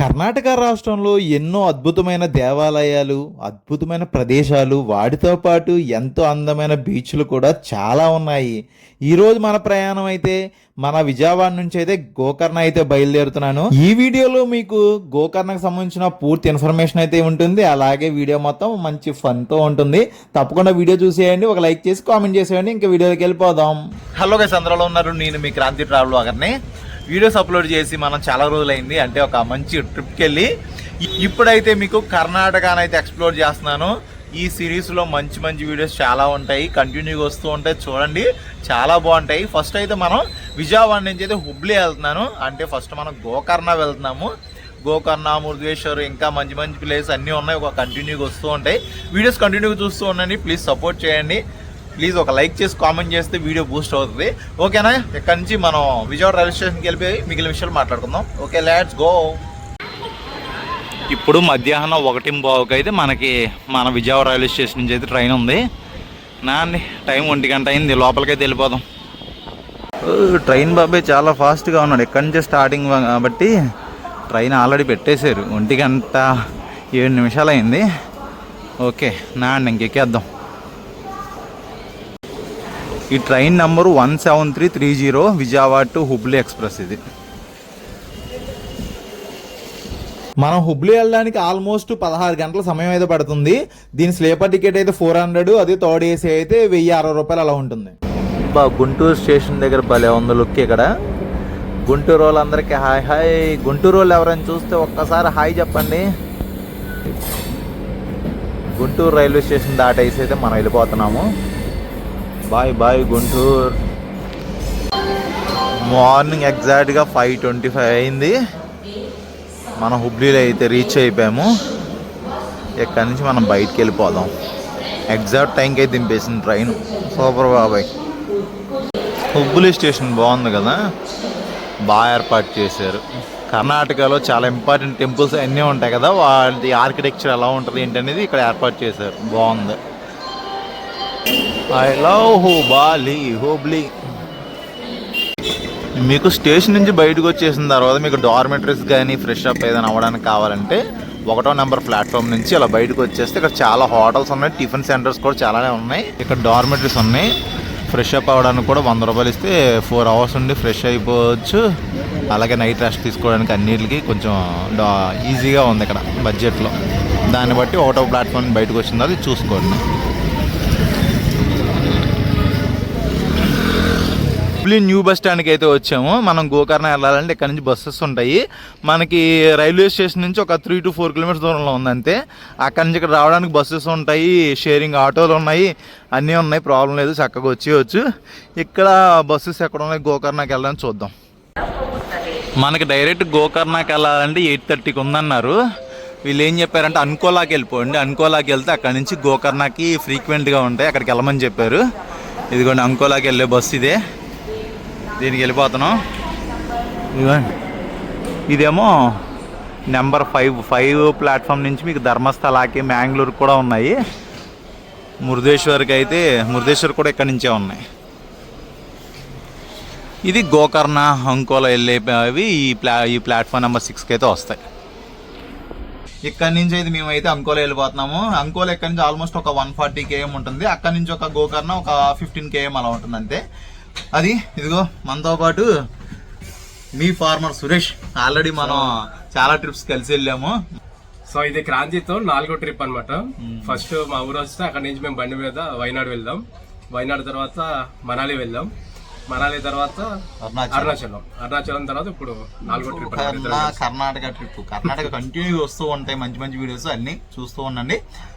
కర్ణాటక రాష్ట్రంలో ఎన్నో అద్భుతమైన దేవాలయాలు, అద్భుతమైన ప్రదేశాలు, వాటితో పాటు ఎంతో అందమైన బీచ్లు కూడా చాలా ఉన్నాయి. ఈరోజు మన ప్రయాణం అయితే మన విజయవాడ నుంచి అయితే గోకర్ణ అయితే బయలుదేరుతున్నాను. ఈ వీడియోలో మీకు గోకర్ణకు సంబంధించిన పూర్తి ఇన్ఫర్మేషన్ అయితే ఉంటుంది. అలాగే వీడియో మొత్తం మంచి ఫన్తో ఉంటుంది. తప్పకుండా వీడియో చూసేయండి, ఒక లైక్ చేసి కామెంట్ చేసేయండి. ఇంకా వీడియోకి వెళ్ళిపోదాం. హలో గైస్, అందరూ ఉన్నారు. నేను మీ క్రాంతి ట్రావెల్ బ్లాగర్ని. వీడియోస్ అప్లోడ్ చేసి మనం చాలా రోజులైంది, అంటే ఒక మంచి ట్రిప్కి వెళ్ళి ఇప్పుడైతే మీకు కర్ణాటకనైతే ఎక్స్ప్లోర్ చేస్తున్నాను. ఈ సిరీస్లో మంచి మంచి వీడియోస్ చాలా ఉంటాయి, కంటిన్యూగా వస్తూ ఉంటాయి, చూడండి, చాలా బాగుంటాయి. ఫస్ట్ అయితే మనం విజయవాడ నుంచి అయితే హుబ్లీ వెళ్తున్నాను, అంటే ఫస్ట్ మనం గోకర్ణ వెళ్తున్నాము. గోకర్ణ, మురుదేశ్వర్, ఇంకా మంచి మంచి ప్లేస్ అన్నీ ఉన్నాయి, ఒక కంటిన్యూగా వస్తూ ఉంటాయి. వీడియోస్ కంటిన్యూగా చూస్తూ ఉండండి, ప్లీజ్ సపోర్ట్ చేయండి. ప్లీజ్ ఒక లైక్ చేసి కామెంట్ చేస్తే వీడియో బూస్ట్ అవుతుంది, ఓకేనా? ఇక్కడ నుంచి మనం విజయవాడ రైల్వే స్టేషన్కి వెళ్ళిపోయి మిగిలిన విషయాలు మాట్లాడుకుందాం. Okay, let's go. ఇప్పుడు మధ్యాహ్నం 1:15 అయితే మన విజయవాడ రైల్వే స్టేషన్ నుంచి అయితే ట్రైన్ ఉంది. అండి టైం 1 గంట అయింది, లోపలికైతే వెళ్ళిపోదాం. ట్రైన్ బాబాయ్ చాలా ఫాస్ట్గా ఉన్నాడు. ఎక్కడి నుంచే స్టార్టింగ్ కాబట్టి ట్రైన్ ఆల్రెడీ పెట్టేశారు. 1 గంట 7 నిమిషాలు అయింది. ఓకే అండి, ఇంకెక్కేద్దాం. ఈ train number 17330 Vijayawada to Hubli express. ఇది మనం హుబ్లీ వెళ్ళడానికి ఆల్మోస్ట్ 16 గంటల సమయం అయితే పడుతుంది. దీని స్లీపర్ టికెట్ అయితే 400, అది థర్డ్ ఏసీ అయితే 1060 రూపాయలు అలా ఉంటుంది. గుంటూరు స్టేషన్ దగ్గర భలే ఉంది లుక్. ఇక్కడ గుంటూరు వాళ్ళందరికీ హాయ్ హాయ్. గుంటూరు వాళ్ళు ఎవరైనా చూస్తే ఒక్కసారి హాయ్ చెప్పండి. గుంటూరు రైల్వే స్టేషన్ దాటేసి అయితే మనం వెళ్ళిపోతున్నాము. Bye bye Guntur. మార్నింగ్ ఎగ్జాక్ట్గా 5:25 అయింది. మనం హుబ్లీలో అయితే రీచ్ అయిపోయాము. ఇక్కడి నుంచి మనం బయటికి వెళ్ళిపోదాం. ఎగ్జాక్ట్ టైంకి అయితే దింపేసింది ట్రైన్. సూపర్ బాబాయ్. హుబ్లీ స్టేషన్ బాగుంది కదా, బాగా ఏర్పాటు చేశారు. కర్ణాటకలో చాలా ఇంపార్టెంట్ టెంపుల్స్ అన్నీ ఉంటాయి కదా, వాటి ఆర్కిటెక్చర్ ఎలా ఉంటుంది ఏంటనేది ఇక్కడ ఏర్పాటు చేశారు, బాగుంది. I love Hubli. మీకు స్టేషన్ నుంచి బయటకు వచ్చేసిన తర్వాత మీకు డార్మెటరీస్ కానీ ఫ్రెష్ అప్ ఏదైనా అవ్వడానికి కావాలంటే 1వ నెంబర్ ప్లాట్ఫామ్ నుంచి అలా బయటకు వచ్చేస్తే ఇక్కడ చాలా హోటల్స్ ఉన్నాయి, టిఫిన్ సెంటర్స్ కూడా చాలానే ఉన్నాయి. ఇక్కడ డార్మెటరీస్ ఉన్నాయి. ఫ్రెష్ అప్ అవ్వడానికి కూడా 100 రూపాయలు ఇస్తే 4 అవర్స్ ఉండి ఫ్రెష్ అయిపోవచ్చు. అలాగే నైట్ రెస్ట్ తీసుకోవడానికి అన్నిటికీ కొంచెం ఈజీగా ఉంది ఇక్కడ బడ్జెట్లో. దాన్ని బట్టి 1వ ప్లాట్ఫామ్ బయటకు వచ్చిందో అది చూసుకోండి. హుబ్లీ న్యూ బస్ స్టాండ్కి అయితే వచ్చాము. మనం గోకర్ణ వెళ్ళాలంటే ఇక్కడ నుంచి బస్సెస్ ఉంటాయి. మనకి రైల్వే స్టేషన్ నుంచి ఒక 3 to 4 కిలోమీటర్స్ దూరంలో ఉందంతే. అక్కడి నుంచి ఇక్కడ రావడానికి బస్సెస్ ఉంటాయి, షేరింగ్ ఆటోలు ఉన్నాయి, అన్నీ ఉన్నాయి, ప్రాబ్లం లేదు, చక్కగా వచ్చేయచ్చు. ఇక్కడ బస్సెస్ ఎక్కడ ఉన్నాయి గోకర్ణకి వెళ్ళడానికి చూద్దాం. మనకి డైరెక్ట్ గోకర్ణకి వెళ్ళాలంటే 8:30కి ఉందన్నారు. వీళ్ళు ఏం చెప్పారంటే అన్కోలాకి వెళ్ళిపోండి. అన్కోలాకి వెళ్తే అక్కడి నుంచి గోకర్ణకి ఫ్రీక్వెంట్గా ఉంటాయి, అక్కడికి వెళ్ళమని చెప్పారు. ఇదిగోండి అంకోలాకి వెళ్ళే బస్సు ఇదే, దీనికి వెళ్ళిపోతున్నాం. ఇదిగోండి, ఇదేమో నెంబర్ 5 ప్లాట్ఫామ్ నుంచి మీకు ధర్మస్థలాకి, మ్యాంగ్లూరు కూడా ఉన్నాయి. మురుదేశ్వర్ కూడా ఇక్కడి నుంచే ఉన్నాయి. ఇది గోకర్ణ, అంకోలా వెళ్ళేవి ఈ ప్లాట్ఫామ్ నెంబర్ 6కి అయితే వస్తాయి. ఇక్కడి నుంచి అయితే మేమైతే అంకోలా వెళ్ళిపోతున్నాము. అంకోలా ఇక్కడి నుంచి ఆల్మోస్ట్ ఒక 140 km ఉంటుంది. అక్కడి నుంచి ఒక గోకర్ణ ఒక 15 km అలా ఉంటుంది అంతే. అది ఇదిగో మనతో పాటు మీ ఫార్మర్ సురేష్. ఆల్రెడీ మనం చాలా ట్రిప్స్ కలిసి వెళ్ళాము. సో ఇది క్రాంతితో 4వ ట్రిప్ అనమాట. ఫస్ట్ మా ఊరు వస్తే అక్కడ నుంచి మేము బండి మీద వైనాడు వెళ్దాం. వైనాడు తర్వాత మనాలి వెళ్దాం. మనాలి తర్వాత అరుణాచలం తర్వాత ఇప్పుడు 4వ trip Karnataka trip. Karnataka continue వస్తూ ఉంటాయి మంచి మంచి వీడియోస్, అన్ని చూస్తూ ఉండండి.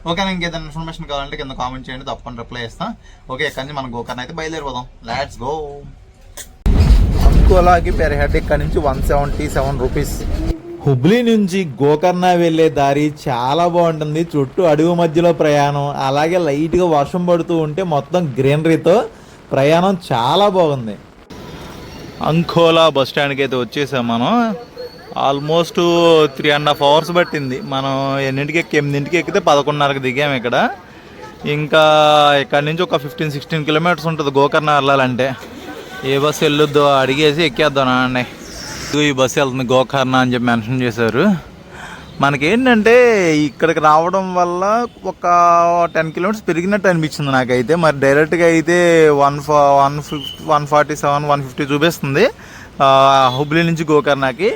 ఓకే, ఇంకేదైనా ఇన్ఫర్మేషన్ కావాలంటే కింద కామెంట్ చేయండి, తప్పని రిప్లై చేస్తాం. ఓకే, ఇక్కడ నుంచి మనం గోకర్ణ అయితే బయలుదేరిపోదాం. Let's go. అంకోలాకి పెర్ హెడ్ ఇక్కడ నుంచి 177 రూపీస్. హుబ్లీ నుంచి గోకర్ణ వెళ్ళే దారి చాలా బాగుంటుంది. చుట్టూ అడవి మధ్యలో ప్రయాణం, అలాగే లైట్గా వర్షం పడుతూ ఉంటే మొత్తం గ్రీనరీతో ప్రయాణం చాలా బాగుంది. అంకోలా బస్ స్టాండ్కి అయితే వచ్చేసాం మనం. ఆల్మోస్ట్ 3.5 అవర్స్ పట్టింది. మనం 8కి ఎక్కితే 11:30కి దిగాము ఇక్కడ. ఇంకా ఇక్కడ నుంచి ఒక 15-16 కిలోమీటర్స్ ఉంటుంది గోకర్ణ వెళ్ళాలంటే. ఏ బస్సు వెళ్ళొద్దో అడిగేసి ఎక్కేద్దాం అండి. ఈ బస్సు వెళ్తుంది గోకర్ణ అని చెప్పి మెన్షన్ చేశారు. మనకేంటంటే ఇక్కడికి రావడం వల్ల ఒక 10 కిలోమీటర్స్ పెరిగినట్టు అనిపించింది నాకైతే. మరి డైరెక్ట్గా అయితే 147 150 చూపిస్తుంది హుబ్లీ నుంచి గోకర్ణకి.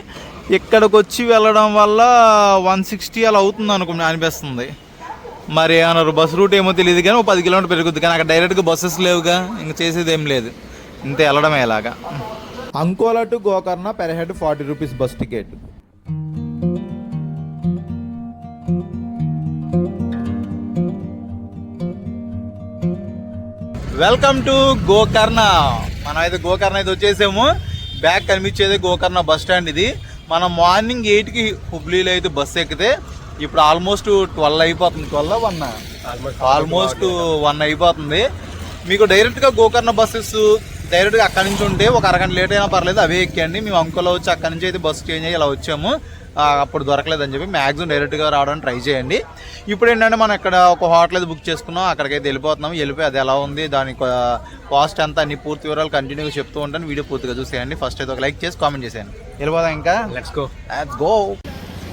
ఇక్కడికి వచ్చి వెళ్ళడం వల్ల 160 అలా అవుతుంది అనిపిస్తుంది. మరి ఏమన్నారు బస్ రూట్ ఏమో తెలియదు కానీ 10 కిలోమీటర్ పెరుగుద్ది. కానీ అక్కడ డైరెక్ట్గా బస్సెస్ లేవుగా, ఇంక చేసేది ఏం లేదు, ఇంత వెళ్ళడమే ఇలాగా. Ankola to Gokarna per head 40 rupees bus ticket. Welcome to Gokarna. మనం అయితే గోకర్ణ అయితే వచ్చేసాము. బ్యాక్ కనిపించేది గోకర్ణ బస్ స్టాండ్. ఇది మనం మార్నింగ్ 8కి హుబ్లీలో అయితే బస్సు ఎక్కితే ఇప్పుడు ఆల్మోస్ట్ 12 అయిపోతుంది. 12 ఆల్మోస్ట్ 1 అయిపోతుంది. మీకు డైరెక్ట్గా గోకర్ణ బస్సెస్ డైరెక్ట్గా అక్కడి నుంచి ఉంటే ఒక అరగంట లేట్ అయినా పర్లేదు, అవే ఎక్కండి. మేము అంకోలా వచ్చి అక్కడి నుంచి అయితే బస్సు చేంజ్ అయ్యి ఇలా వచ్చాము. అప్పుడు దొరకలేదని చెప్పి మ్యాక్సిమం డైరెక్ట్గా రావడానికి ట్రై చేయండి. ఇప్పుడు ఏంటంటే మనం ఇక్కడ ఒక హోటల్ అయితే బుక్ చేసుకున్నాం, అక్కడికైతే వెళ్ళిపోతున్నాం. వెళ్ళిపోయి అది ఎలా ఉంది, దాని కాస్ట్ ఎంత, అన్ని పూర్తి వివరాలు కంటిన్యూగా చెప్తూ ఉంటాను. వీడియో పూర్తిగా చూసేయండి. ఫస్ట్ అయితే ఒక లైక్ చేసి కామెంట్ చేసేయండి. వెళ్ళిపోదాం ఇంకా. Let's go.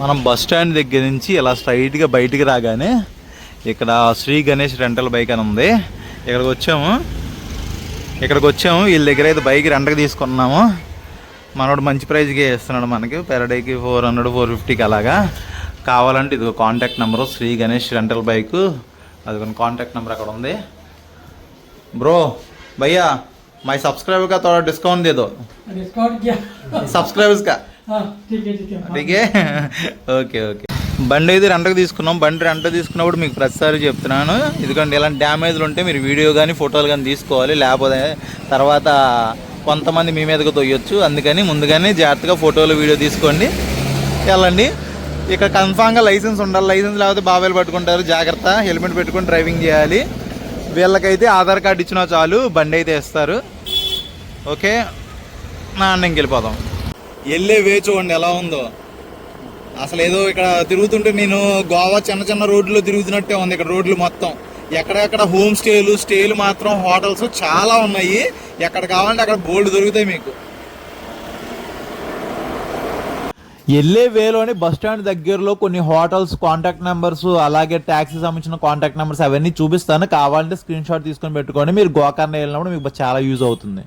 మనం బస్ స్టాండ్ దగ్గర నుంచి ఇలా స్ట్రైట్గా బయటికి రాగానే ఇక్కడ శ్రీ గణేష్ రెంటల్ బైక్ అని ఉంది. ఇక్కడికి వచ్చాము. వీళ్ళ దగ్గర అయితే బైక్ రెంట్కి తీసుకున్నాము. మనోడు మంచి ప్రైజ్కి ఇస్తున్నాడు మనకి, పెర్ డేకి 400 450కి అలాగా. కావాలంటే ఇది contact number Shri Ganesh rental bike, అది కొన్ని కాంటాక్ట్ నెంబర్ అక్కడ ఉంది. బ్రో భయ్యా మై సబ్స్క్రైబర్ का थोड़ा डिस्काउंट दे दो. डिस्काउंट क्या? సబ్స్క్రైబర్స్ का. ठीक है ఓకే ఓకే ఓకే. బండి అయితే రెంట్కి తీసుకున్నాం. బండి రెంట్ తీసుకున్నప్పుడు మీకు ప్రతిసారి చెప్తున్నాను, ఎందుకంటే ఇలాంటి డ్యామేజ్లు ఉంటే మీరు వీడియో కానీ ఫోటోలు కానీ తీసుకోవాలి, లేకపోతే తర్వాత కొంతమంది మీ మీదకి తొయ్యొచ్చు. అందుకని ముందుగానే జాగ్రత్తగా ఫోటోలు వీడియో తీసుకోండి, వెళ్ళండి. ఇక్కడ కన్ఫామ్గా లైసెన్స్ ఉండాలి. లైసెన్స్ లేకపోతే బాబాయిలు పట్టుకుంటారు, జాగ్రత్త. హెల్మెట్ పెట్టుకొని డ్రైవింగ్ చేయాలి. వీళ్ళకైతే ఆధార్ కార్డు ఇచ్చినా చాలు, బండి అయితే ఇస్తారు. ఓకే నా అన్నకి వెళ్ళిపోదాం. వెళ్ళే వే చూడండి ఎలా ఉందో. అసలు ఏదో ఇక్కడ తిరుగుతుంటే నేను గోవా చిన్న రోడ్లు తిరుగుతున్నట్టే ఉంది. ఇక్కడ రోడ్లు మొత్తం ఎక్కడెక్కడ హోమ్ స్టేలు మాత్రం హోటల్స్ చాలా ఉన్నాయి. ఎక్కడ కావాలంటే అక్కడ బోల్డ్ దొరుకుతాయి మీకు. వెళ్ళే వేలోని బస్ స్టాండ్ దగ్గరలో కొన్ని హోటల్స్ కాంటాక్ట్ నెంబర్స్, అలాగే ట్యాక్సీ సంబంధించిన కాంటాక్ట్ నెంబర్స్ అవన్నీ చూపిస్తాను. కావాలంటే స్క్రీన్ షాట్ తీసుకొని పెట్టుకోండి. మీరు గోకర్ణ వెళ్ళినప్పుడు మీకు చాలా యూజ్ అవుతుంది.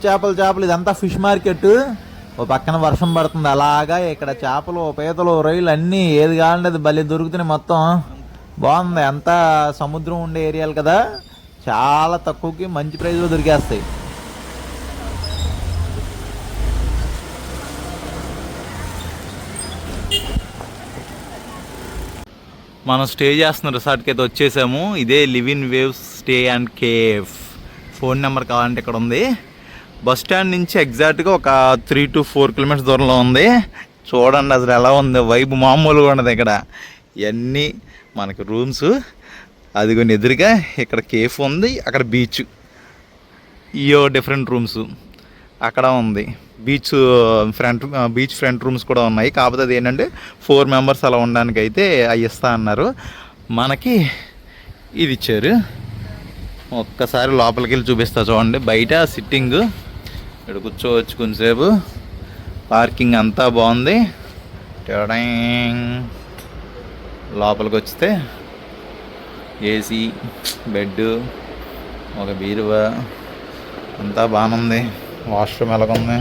చేపలు ఇదంతా ఫిష్ మార్కెట్. ఓ పక్కన వర్షం పడుతుంది, అలాగా ఇక్కడ చేపలు పీతలు రొయ్యలు అన్నీ ఏది కావాలంటే అది భలే దొరుకుతున్నాయి. మొత్తం బాగుంది. అంతా సముద్రం ఉండే ఏరియాలు కదా, చాలా తక్కువకి మంచి ప్రైస్లో దొరికేస్తాయి. మనం స్టే చేస్తున్న రిసార్ట్కి అయితే వచ్చేసాము. ఇదే live in waves stay and cafe. Phone number కావాలంటే ఇక్కడ ఉంది. బస్ స్టాండ్ నుంచి ఎగ్జాక్ట్గా ఒక 3 to 4 కిలోమీటర్స్ దూరంలో ఉంది. చూడండి అసలు ఎలా ఉంది, వైబ్ మామూలుగా ఉండదు. ఇక్కడ ఇవన్నీ మనకి రూమ్స్, అది కొన్ని ఎదురుగా ఇక్కడ కేఫ్ ఉంది, అక్కడ బీచ్, ఇయో డిఫరెంట్ రూమ్స్ అక్కడ ఉంది. బీచ్ ఫ్రంట్ రూమ్స్ కూడా ఉన్నాయి. కాకపోతే అది ఏంటంటే 4 మెంబర్స్ అలా ఉండడానికి అయితే అవి ఇస్తా అన్నారు. మనకి ఇది ఇచ్చారు. ఒక్కసారి లోపలికి వెళ్ళి చూపిస్తా చూడండి. బయట సిట్టింగ్, ఇక్కడ కూర్చోవచ్చు కొంచెంసేపు. పార్కింగ్ అంతా బాగుంది. లోపలికి వస్తే ఏసీ, బెడ్, ఒక బీరువా, అంతా బాగుంది. వాష్రూమ్ ఎలాగుంది.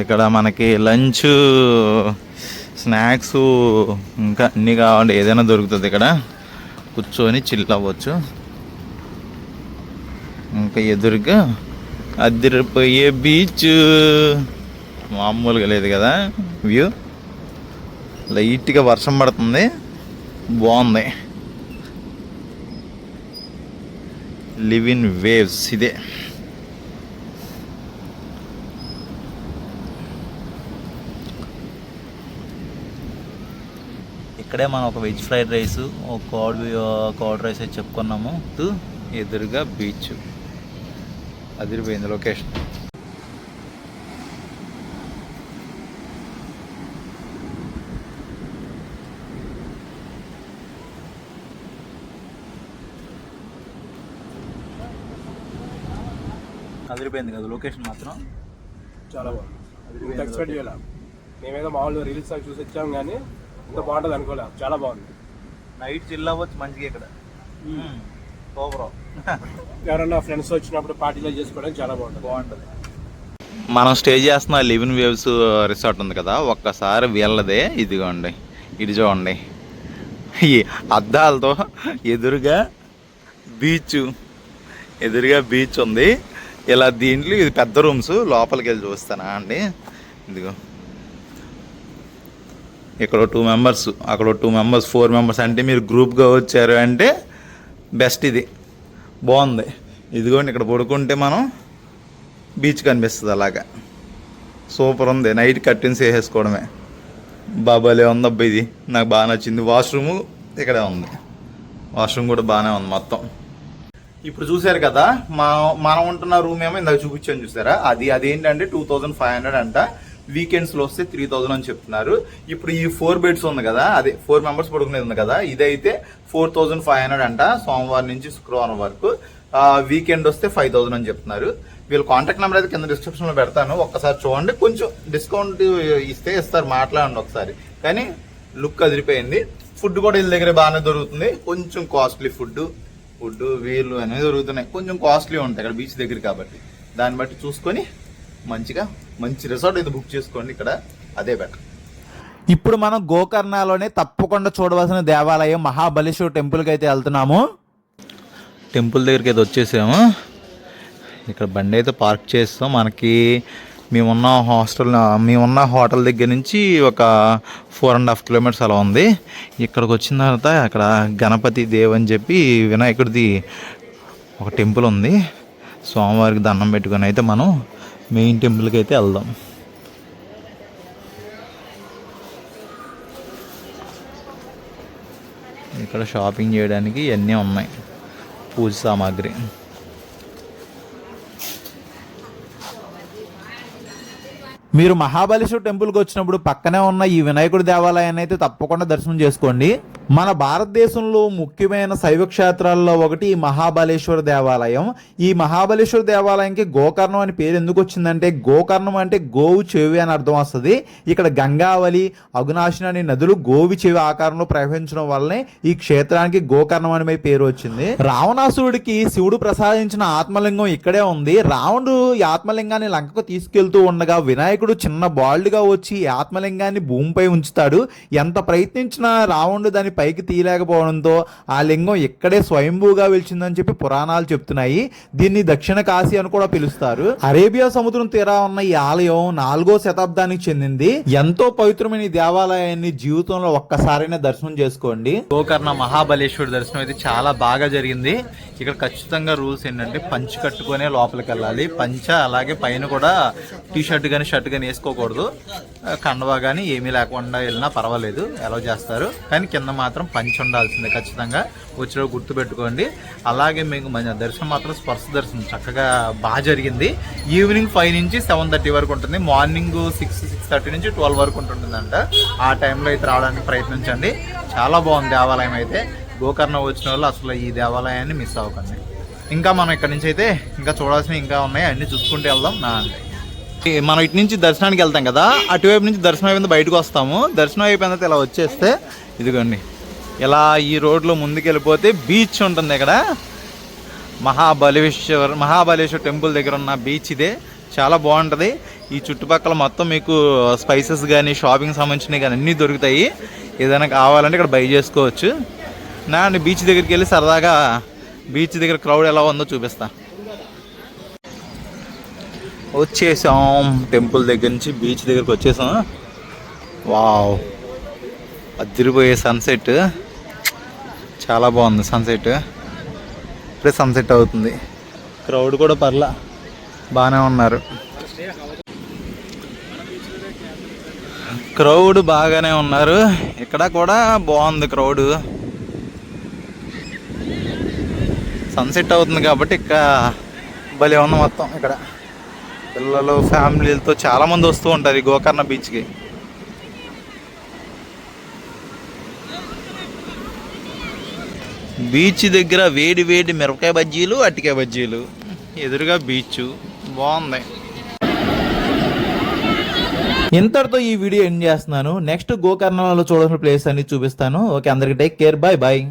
ఇక్కడ మనకి లంచ్, స్నాక్స్, ఇంకా అన్నీ కావాలి, ఏదైనా దొరుకుతుంది. ఇక్కడ కూర్చొని చిల్ అవ్వచ్చు. ఇంకా ఎదురుగా అదిరిపోయే బీచ్, మామూలుగా లేదు కదా వ్యూ. లైట్గా వర్షం పడుతుంది, బాగుంది. లివ్ ఇన్ వేవ్స్ ఇదే. ఇక్కడే మనం ఒక వెజ్ ఫ్రైడ్ రైస్, ఒక కర్డ్ రైస్ అయితే చెప్పుకున్నాము. ఎదురుగా బీచ్, అదిరిపోయింది లొకేషన్. అదిరిపోయింది కదా లొకేషన్ మాత్రం. చాలా బాగుంది, ఎక్స్పెక్ట్ చేయాలి. మేమేదో మామూలుగా రీల్స్ అవి చూసి వచ్చాం కానీ ఇంత బాగుంటుంది అనుకోలేదు. చాలా బాగుంది. నైట్ చిల్ అవ్వచ్చు మంచిగా ఇక్కడ. ఎవరన్నా ఫ్రెండ్స్ వచ్చినప్పుడు పార్టీలో చేసుకోవడానికి చాలా బాగుంటుంది. మనం స్టే చేస్తున్న లివిన్ వేవ్స్ రిసార్ట్ ఉంది కదా, ఒక్కసారి వీళ్ళదే. ఇదిగోండి, ఇది చూడండి, ఈ అద్దాలతో ఎదురుగా బీచ్ ఉంది. ఇలా దీంట్లో ఇది పెద్ద రూమ్స్. లోపలికి వెళ్ళి చూస్తానా అండి. ఇదిగో ఇక్కడ 2 మెంబర్స్, అక్కడ 2 మెంబర్స్, 4 మెంబర్స్. అంటే మీరు గ్రూప్గా వచ్చారు అంటే బెస్ట్. ఇది బాగుంది. ఇదిగోండి, ఇక్కడ పడుకుంటే మనం బీచ్ కనిపిస్తుంది. అలాగా సూపర్ ఉంది. Night curtains వేసేసుకోవడమే. బాబాలే ఉంది అబ్బా, ఇది నాకు బాగా నచ్చింది. వాష్రూము ఇక్కడే ఉంది, వాష్రూమ్ కూడా బాగానే ఉంది మొత్తం. ఇప్పుడు చూసారు కదా, మనం ఉంటున్న రూమ్ ఏమో ఇందాక చూపించాను చూసారా, అదేంటంటే 2500 అంట. వీకెండ్స్లో వస్తే 3000 అని చెప్తున్నారు. ఇప్పుడు ఈ 4 బెడ్స్ ఉంది కదా, అదే 4 మెంబర్స్ పడుకునేది ఉంది కదా, ఇదైతే 4500 అంట సోమవారం నుంచి శుక్రవారం వరకు. వీకెండ్ వస్తే 5000 అని చెప్తున్నారు. వీళ్ళ కాంటాక్ట్ నెంబర్ అయితే కింద డిస్క్రిప్షన్లో పెడతాను, ఒక్కసారి చూడండి. కొంచెం డిస్కౌంట్ ఇస్తారు, మాట్లాడండి ఒకసారి. కానీ లుక్ అదిరిపోయింది. ఫుడ్ కూడా వీళ్ళ దగ్గర బాగానే దొరుకుతుంది. కొంచెం కాస్ట్లీ ఫుడ్ వీళ్ళు అనేది దొరుకుతున్నాయి. కొంచెం కాస్ట్లీ ఉంటాయి ఇక్కడ బీచ్ దగ్గర కాబట్టి. దాన్ని బట్టి చూసుకొని మంచి రిసార్ట్ అయితే బుక్ చేసుకోండి. ఇక్కడ అదే బెటర్. ఇప్పుడు మనం గోకర్ణలోనే తప్పకుండా చూడవలసిన దేవాలయం మహాబలేశ్వర టెంపుల్కి అయితే వెళ్తున్నాము. టెంపుల్ దగ్గరికి అయితే వచ్చేసాము. ఇక్కడ బండి అయితే పార్క్ చేస్తాం. మేమున్న హోటల్ దగ్గర నుంచి ఒక 4.5 కిలోమీటర్స్ అలా ఉంది. ఇక్కడికి వచ్చిన తర్వాత అక్కడ గణపతి దేవ్ అని చెప్పి వినాయకుడిది ఒక టెంపుల్ ఉంది. సోమవారికి దండం పెట్టుకొని అయితే మనం మెయిన్ టెంపుల్కి అయితే వెళ్దాం. ఇక్కడ షాపింగ్ చేయడానికి ఇవన్నీ ఉన్నాయి, పూజ సామాగ్రి. మీరు మహాబలేశ్వర టెంపుల్కి వచ్చినప్పుడు పక్కనే ఉన్న ఈ వినాయకుడి దేవాలయాన్ని అయితే తప్పకుండా దర్శనం చేసుకోండి. మన భారతదేశంలో ముఖ్యమైన శైవ క్షేత్రాల్లో ఒకటి ఈ మహాబలేశ్వర దేవాలయం. ఈ మహాబలేశ్వర దేవాలయంకి గోకర్ణం అని పేరు ఎందుకు వచ్చిందంటే, గోకర్ణం అంటే గోవు చెవి అని అర్థం వస్తుంది. ఇక్కడ గంగావళి, అగునాశిని అనే నదులు గోవి చెవి ఆకారంలో ప్రవహించడం వల్లనే ఈ క్షేత్రానికి గోకర్ణం అని పేరు వచ్చింది. రావణాసురుడికి శివుడు ప్రసాదించిన ఆత్మలింగం ఇక్కడే ఉంది. రావణుడు ఈ ఆత్మలింగాన్ని లంకకు తీసుకెళ్తూ ఉండగా వినాయకుడు చిన్న బాల్డ్గా వచ్చి ఈ ఆత్మలింగాన్ని భూమిపై ఉంచుతాడు. ఎంత ప్రయత్నించినా రావణుడు దాన్ని పైకి తీయలేకపోవడంతో ఆ లింగం ఇక్కడే స్వయంభూగా వెలిచిందని చెప్పి పురాణాలు చెప్తున్నాయి. దీన్ని దక్షిణ కాశీ అని కూడా పిలుస్తారు. అరేబియా సముద్రం తీరా ఉన్న ఈ ఆలయం 4వ శతాబ్దానికి చెందింది. ఎంతో పవిత్రమైన ఈ దేవాలయాన్ని జీవితంలో ఒక్కసారైనా దర్శనం చేసుకోండి. గోకర్ణ మహాబలేశ్వర దర్శనం అయితే చాలా బాగా జరిగింది. ఇక్కడ ఖచ్చితంగా రూల్స్ ఏంటంటే పంచ్ కట్టుకునే లోపలికి వెళ్ళాలి. పంచ అలాగే పైన కూడా టీ షర్ట్ కానీ షర్ట్ కానీ వేసుకోకూడదు. కండవా కానీ ఏమీ లేకుండా వెళ్ళినా పర్వాలేదు, అలౌ చేస్తారు. కానీ కింద మాత్రం పంచ్ ఉండాల్సిందే ఖచ్చితంగా. వచ్చిన గుర్తు పెట్టుకోండి. అలాగే మీకు దర్శనం మాత్రం స్పర్శ దర్శనం చక్కగా బాగా జరిగింది. ఈవినింగ్ 5 నుంచి 7:30 వరకు ఉంటుంది. మార్నింగ్ 6:30 నుంచి 12 వరకు ఉంటుందంట. ఆ టైంలో అయితే రావడానికి ప్రయత్నించండి. చాలా బాగుంది దేవాలయం అయితే. గోకర్ణ వచ్చిన వాళ్ళు అసలు ఈ దేవాలయాన్ని మిస్ అవ్వకండి. ఇంకా మనం ఇక్కడ నుంచి అయితే ఇంకా చూడాల్సినవి ఇంకా ఉన్నాయి, అన్నీ చూసుకుంటూ వెళ్దాం. మనం ఇటు నుంచి దర్శనానికి వెళ్తాం కదా, అటువైపు నుంచి దర్శనం అయిపోయింది బయటకు వస్తాము. దర్శనం అయిపోయిన తర్వాత ఇలా వచ్చేస్తే ఇదిగోండి, ఇలా ఈ రోడ్లో ముందుకు వెళ్ళిపోతే బీచ్ ఉంటుంది. ఇక్కడ మహాబలేశ్వర టెంపుల్ దగ్గర ఉన్న బీచ్ ఇదే. చాలా బాగుంటుంది. ఈ చుట్టుపక్కల మొత్తం మీకు స్పైసెస్ కానీ షాపింగ్ సంబంధించినవి కానీ అన్నీ దొరుకుతాయి. ఏదైనా కావాలంటే ఇక్కడ బై చేసుకోవచ్చు. అండి బీచ్ దగ్గరికి వెళ్ళి సరదాగా బీచ్ దగ్గర క్రౌడ్ ఎలా ఉందో చూపిస్తా. వచ్చేసాం టెంపుల్ దగ్గర నుంచి బీచ్ దగ్గరికి వచ్చేసాం. వావ్, అదిరిపోయే సన్సెట్, చాలా బాగుంది సన్సెట్. ఇప్పుడే సన్సెట్ అవుతుంది. క్రౌడ్ కూడా పర్లా బాగానే ఉన్నారు. క్రౌడ్ బాగానే ఉన్నారు. ఇక్కడ కూడా బాగుంది క్రౌడ్. సన్సెట్ అవుతుంది కాబట్టి ఇక్కడ భలే ఉంది మొత్తం. ఇక్కడ పిల్లలు ఫ్యామిలీలతో చాలామంది వస్తూ ఉంటారు ఈ గోకర్ణ బీచ్కి. బీచ్ దగ్గర వేడి వేడి మిరపకాయ బజ్జీలు, అట్టికాయ బజ్జీలు, ఎదురుగా బీచ్ బాగుంది. ఇంతటితో ఈ వీడియో ఎండ్ చేస్తున్నాను. నెక్స్ట్ గోకర్ణలో చూడాల్సిన ప్లేస్ అన్ని చూపిస్తాను. ఓకే, అందరికి టేక్ కేర్, బాయ్ బాయ్.